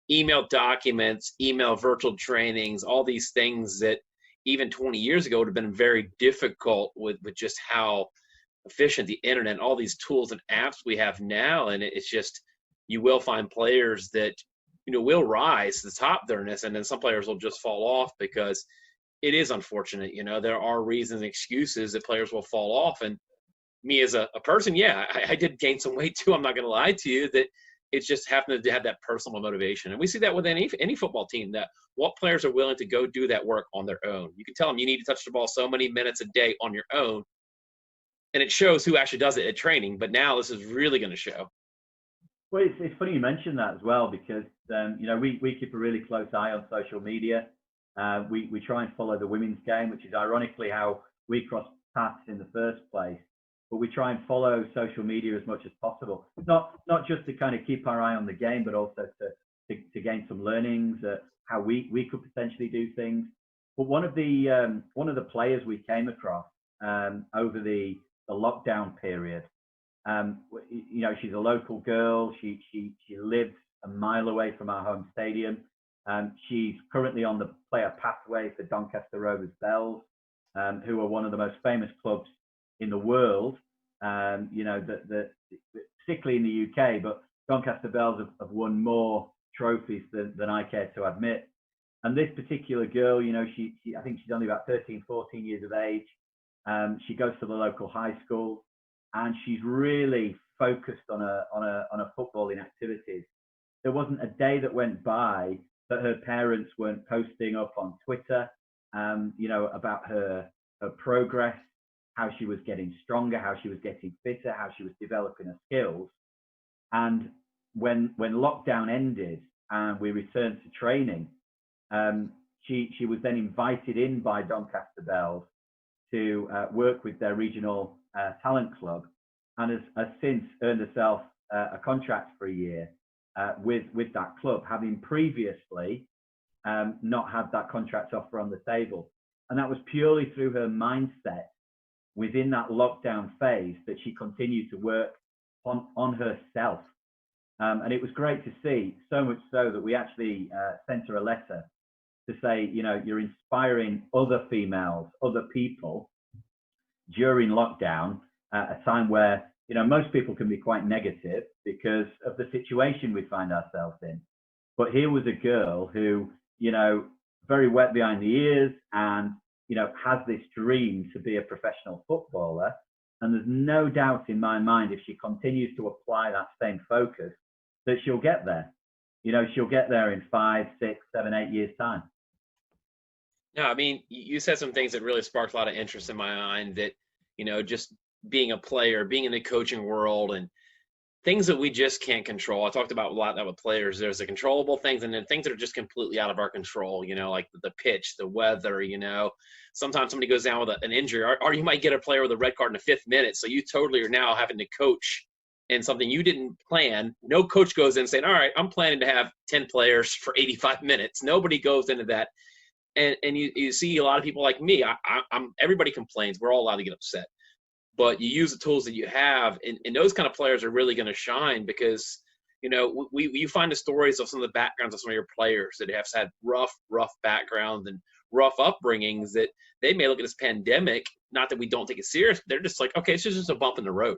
S2: email documents, email virtual trainings, all these things that even 20 years ago would have been very difficult with just how efficient the internet, all these tools and apps we have now. And it's just, you will find players that, will rise to the top there, and then some players will just fall off, because it is unfortunate. There are reasons and excuses that players will fall off. And me as a person, I did gain some weight too. I'm not going to lie to you, that it's just happened to have that personal motivation. And we see that with any football team, that what players are willing to go do that work on their own. You can tell them you need to touch the ball so many minutes a day on your own, and it shows who actually does it at training. But now this is really going to show.
S4: Well, it's funny you mentioned that as well, because we keep a really close eye on social media. We try and follow the women's game, which is ironically how we crossed paths in the first place. But we try and follow social media as much as possible, not just to kind of keep our eye on the game, but also to gain some learnings, how we could potentially do things. But one of the players we came across over the lockdown period, she's a local girl. She lives a mile away from our home stadium. She's currently on the player pathway for Doncaster Rovers Bells, who are one of the most famous clubs in the world, particularly in the UK, but Doncaster Bells have won more trophies than I care to admit. And this particular girl, she I think she's only about 13, 14 years of age. She goes to the local high school, and she's really focused on a footballing activities. There wasn't a day that went by that her parents weren't posting up on Twitter, about her progress, how she was getting stronger, how she was getting fitter, how she was developing her skills. And when lockdown ended and we returned to training, she was then invited in by Doncaster Bells to work with their regional talent club, and has since earned herself a contract for a year with that club, having previously not had that contract offer on the table. And that was purely through her mindset within that lockdown phase that she continued to work on herself. And it was great to see, so much so that we actually sent her a letter to say, you're inspiring other females, other people during lockdown, a time where, most people can be quite negative because of the situation we find ourselves in. But here was a girl who, very wet behind the ears and, has this dream to be a professional footballer. And there's no doubt in my mind, if she continues to apply that same focus, that she'll get there. She'll get there in 5, 6, 7, 8 years' time.
S2: No, I mean, you said some things that really sparked a lot of interest in my mind, that, just being a player, being in the coaching world, and things that we just can't control. I talked about a lot of that with players. There's the controllable things, and then things that are just completely out of our control, like the pitch, the weather, Sometimes somebody goes down with an injury, or you might get a player with a red card in the 5th minute. So you totally are now having to coach in something you didn't plan. No coach goes in saying, all right, I'm planning to have 10 players for 85 minutes. Nobody goes into that. And you see a lot of people like me. Everybody complains. We're all allowed to get upset. But you use the tools that you have, and those kind of players are really going to shine, because, you find the stories of some of the backgrounds of some of your players that have had rough backgrounds and rough upbringings, that they may look at this pandemic, not that we don't take it serious, they're just like, okay, it's just a bump in the road.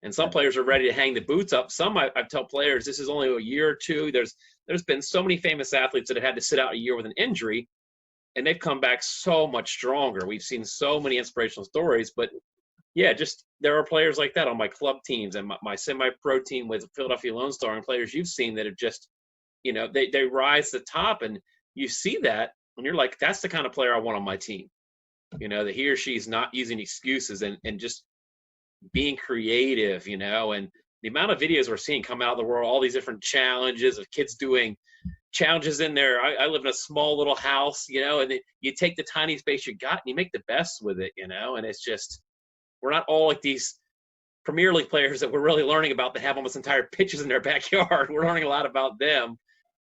S2: And some players are ready to hang the boots up. Some I tell players, this is only a year or two. There's been so many famous athletes that have had to sit out a year with an injury, and they've come back so much stronger. We've seen so many inspirational stories, but yeah, just there are players like that on my club teams and my semi-pro team with Philadelphia Lone Star, and players you've seen that have just, you know, they rise to the top, and you see that, and you're like, that's the kind of player I want on my team. You know, that he or she's not using excuses and just being creative, you know, and the amount of videos we're seeing come out of the world, all these different challenges of kids doing challenges in there. I live in a small little house, you know, and you take the tiny space you got and you make the best with it, you know, and it's just, we're not all like these Premier League players that we're really learning about that have almost entire pitches in their backyard. We're learning a lot about them,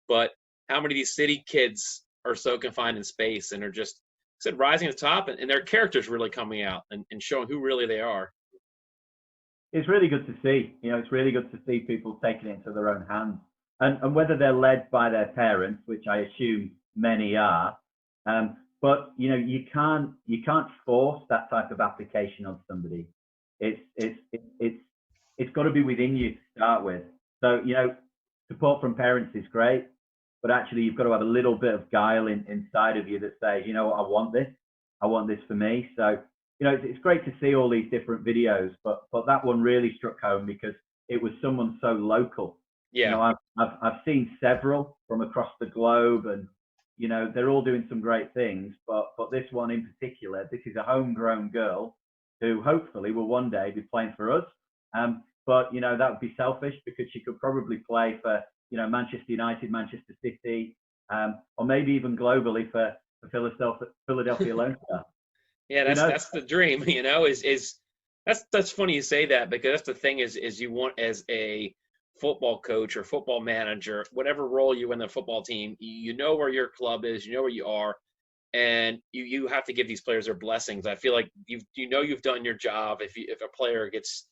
S2: but how many of these city kids are so confined in space and are just said rising to the top, and their characters really coming out and showing who really they are.
S4: It's really good to see. You know, it's really good to see people taking it into their own hands, and whether they're led by their parents, which I assume many are. But you know, you can't force that type of application on somebody. It's got to be within you to start with. So you know, support from parents is great, but actually you've got to have a little bit of guile inside of you that says, you know what, I want this for me. So you know, it's great to see all these different videos, but that one really struck home because it was someone so local.
S2: Yeah.
S4: You know, I've seen several from across the globe, and you know, they're all doing some great things. But this one in particular, this is a homegrown girl who hopefully will one day be playing for us. But you know, that would be selfish because she could probably play for, you know, Manchester United, Manchester City, or maybe even globally for Philadelphia Lone Star.
S2: Yeah, that's the dream, you know, is that's funny you say that, because that's the thing is you want, as a football coach or football manager, whatever role you in the football team, you know where your club is, you know where you are, and you have to give these players their blessings. I feel like you've done your job if a player gets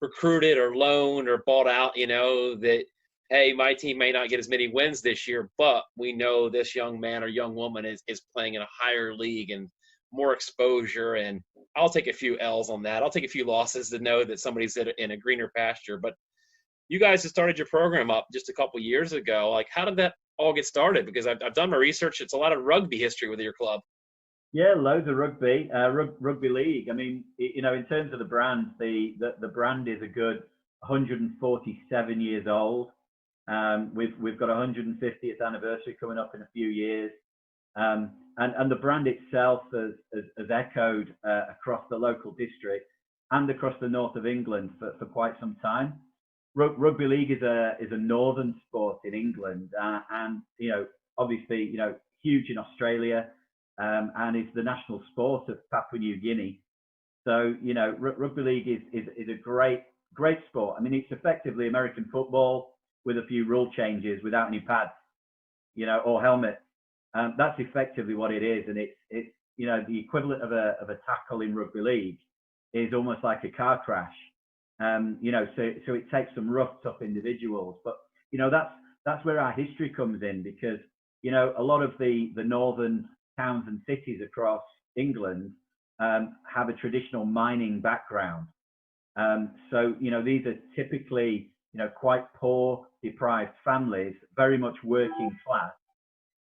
S2: recruited or loaned or bought out, you know, that, hey, my team may not get as many wins this year, but we know this young man or young woman is playing in a higher league and more exposure, and I'll take a few L's on that. I'll take a few losses to know that somebody's in a greener pasture. But you guys just started your program up just a couple years ago. Like, how did that all get started? Because I've done my research. It's a lot of rugby history with your club.
S4: Yeah, loads of rugby, rugby league. I mean, you know, in terms of the brand, the brand is a good 147 years old. We've got 150th anniversary coming up in a few years. And the brand itself has echoed across the local district and across the north of England for quite some time. Rugby league is a northern sport in England, and you know, obviously, you know, huge in Australia, and is the national sport of Papua New Guinea. So you know, rugby league is a great sport. I mean, it's effectively American football with a few rule changes, without any pads, you know, or helmets. That's effectively what it is, and it's you know, the equivalent of a tackle in rugby league is almost like a car crash. You know, so it takes some rough, tough individuals, but you know, that's where our history comes in, because you know, a lot of the northern towns and cities across England have a traditional mining background. So you know, these are typically, you know, quite poor, deprived families, very much working class.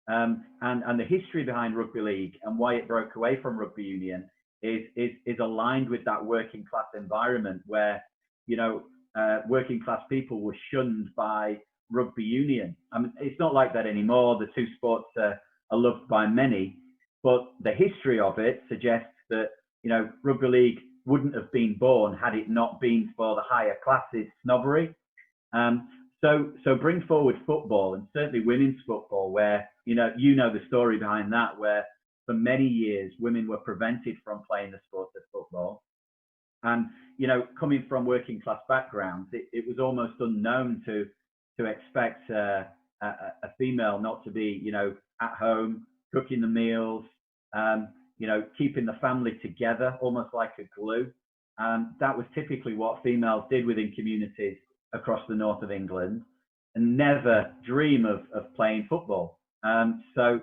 S4: And the history behind rugby league and why it broke away from rugby union is aligned with that working class environment where, you know, working class people were shunned by rugby union. I mean, it's not like that anymore. The two sports are loved by many, but the history of it suggests that, you know, rugby league wouldn't have been born had it not been for the higher classes snobbery. So bring forward football, and certainly women's football, where, you know the story behind that, where for many years women were prevented from playing the sport of football. And, you know, coming from working class backgrounds, it was almost unknown to expect a female not to be, you know, at home, cooking the meals, you know, keeping the family together, almost like a glue. That was typically what females did within communities across the north of England, and never dream of playing football. So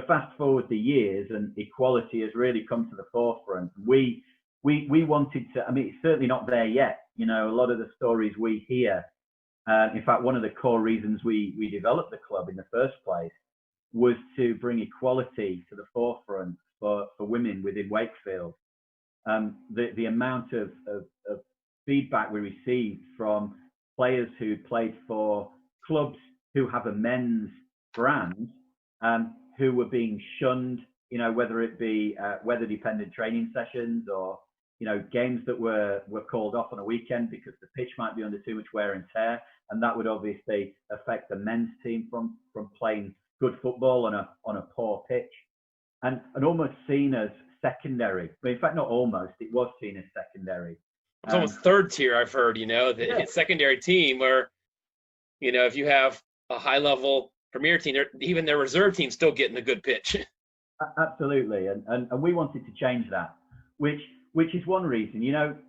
S4: fast forward the years, and equality has really come to the forefront. We wanted to, I mean, it's certainly not there yet. You know, a lot of the stories we hear, in fact, one of the core reasons we developed the club in the first place was to bring equality to the forefront for women within Wakefield. The amount of feedback we received from players who played for clubs who have a men's brand, who were being shunned, whether it be weather-dependent training sessions or, games that were called off on a weekend because the pitch might be under too much wear and tear. And that would obviously affect the men's team from playing good football on a poor pitch. And almost seen as secondary. But in fact, not almost, it was seen as secondary.
S2: It's almost third tier, I've heard, the secondary team where, if you have a high-level premier team, even their reserve team's still getting a good pitch.
S4: Absolutely. And we wanted to change that, which is one reason.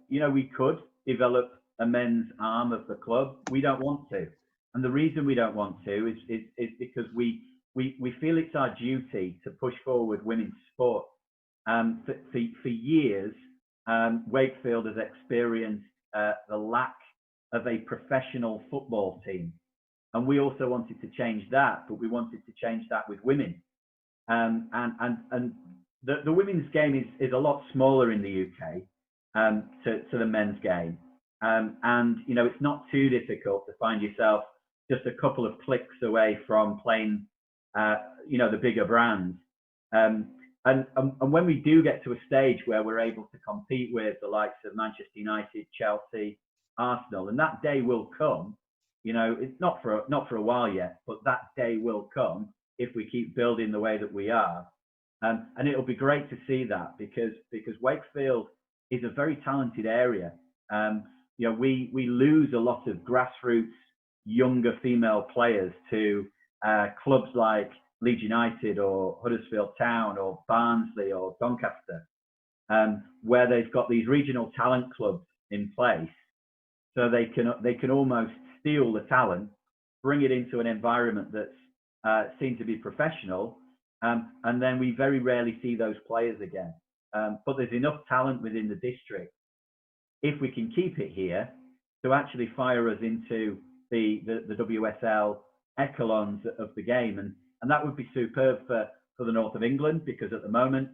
S4: We could develop a men's arm of the club. We don't want to. And the reason we don't want to is because we feel it's our duty to push forward women's sport. For years, Wakefield has experienced the lack of a professional football team. And we also wanted to change that, but we wanted to change that with women. And the women's game is a lot smaller in the UK to the men's game. And it's not too difficult to find yourself just a couple of clicks away from playing, the bigger brands. And when we do get to a stage where we're able to compete with the likes of Manchester United, Chelsea, Arsenal, and that day will come. It's not for a while yet, but that day will come if we keep building the way that we are. And it'll be great to see that because Wakefield is a very talented area. We lose a lot of grassroots younger female players to clubs like Leeds United or Huddersfield Town or Barnsley or Doncaster, where they've got these regional talent clubs in place, so they can almost steal the talent, bring it into an environment that's seen to be professional, and then we very rarely see those players again. But there's enough talent within the district, if we can keep it here, to actually fire us into the WSL echelons of the game, and that would be superb for the north of England, because at the moment,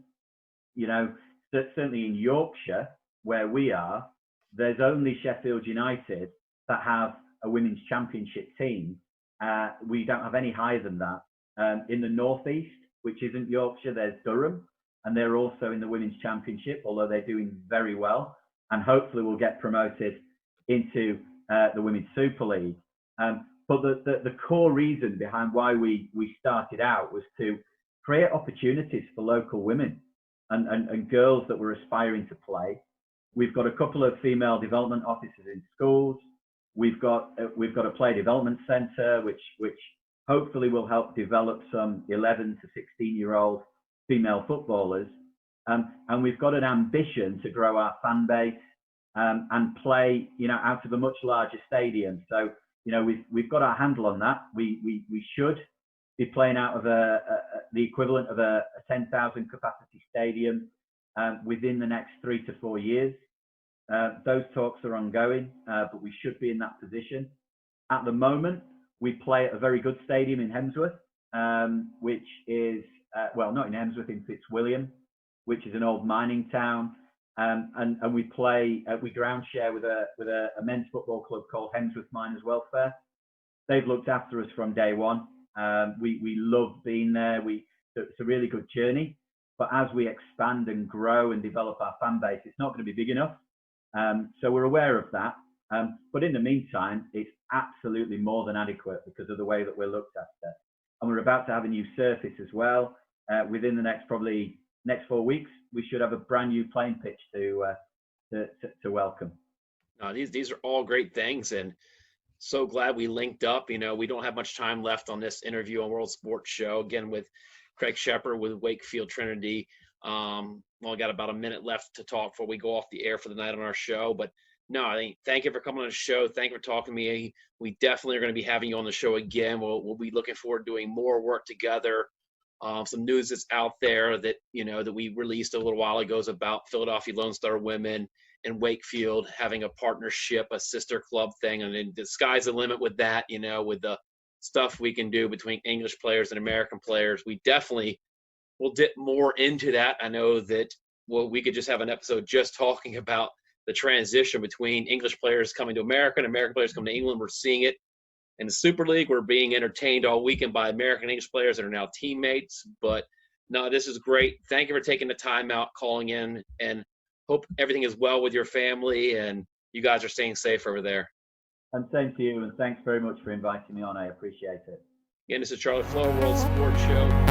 S4: certainly in Yorkshire where we are, there's only Sheffield United that have a women's championship team. We don't have any higher than that. In the northeast, which isn't Yorkshire, there's Durham, and they're also in the women's championship, although they're doing very well, and hopefully will get promoted into the Women's Super League. But the core reason behind why we started out was to create opportunities for local women and girls that were aspiring to play. We've got a couple of female development officers in schools. We've got a player development centre, which hopefully will help develop some 11 to 16-year-old female footballers. And we've got an ambition to grow our fan base and play, out of a much larger stadium. So, we've got our handle on that. We should be playing out of the equivalent of a 10,000 capacity stadium within the next 3 to 4 years. Those talks are ongoing, but we should be in that position. At the moment, we play at a very good stadium in Hemsworth, which is, not in Hemsworth, in Fitzwilliam, which is an old mining town. And we ground share with a men's football club called Hemsworth Miners Welfare. They've looked after us from day one. We love being there. It's a really good journey. But as we expand and grow and develop our fan base, it's not going to be big enough. So we're aware of that. But in the meantime, it's absolutely more than adequate because of the way that we're looked after. And we're about to have a new surface as well. Within the next 4 weeks, we should have a brand new playing pitch to welcome.
S2: No, these are all great things, and so glad we linked up. We don't have much time left on this interview on World Sports Show, again with Craig Shepard with Wakefield Trinity. I got about a minute left to talk before we go off the air for the night on our show. But no, thank you for coming on the show. Thank you for talking to me. We definitely are going to be having you on the show again. We'll be looking forward to doing more work together. Some news that's out there that, that we released a little while ago is about Philadelphia Lone Star Women and Wakefield having a partnership, a sister club thing. And then the sky's the limit with that, with the stuff we can do between English players and American players. We definitely will dip more into that. I know that, we could just have an episode just talking about the transition between English players coming to America and American players coming to England. We're seeing it in the Super League. We're being entertained all weekend by American English players that are now teammates. But no, this is great. Thank you for taking the time out, calling in, and hope everything is well with your family and you guys are staying safe over there.
S4: And same to you, and thanks very much for inviting me on. I appreciate it.
S2: Again, this is Charlie Flowe, World Sports Show.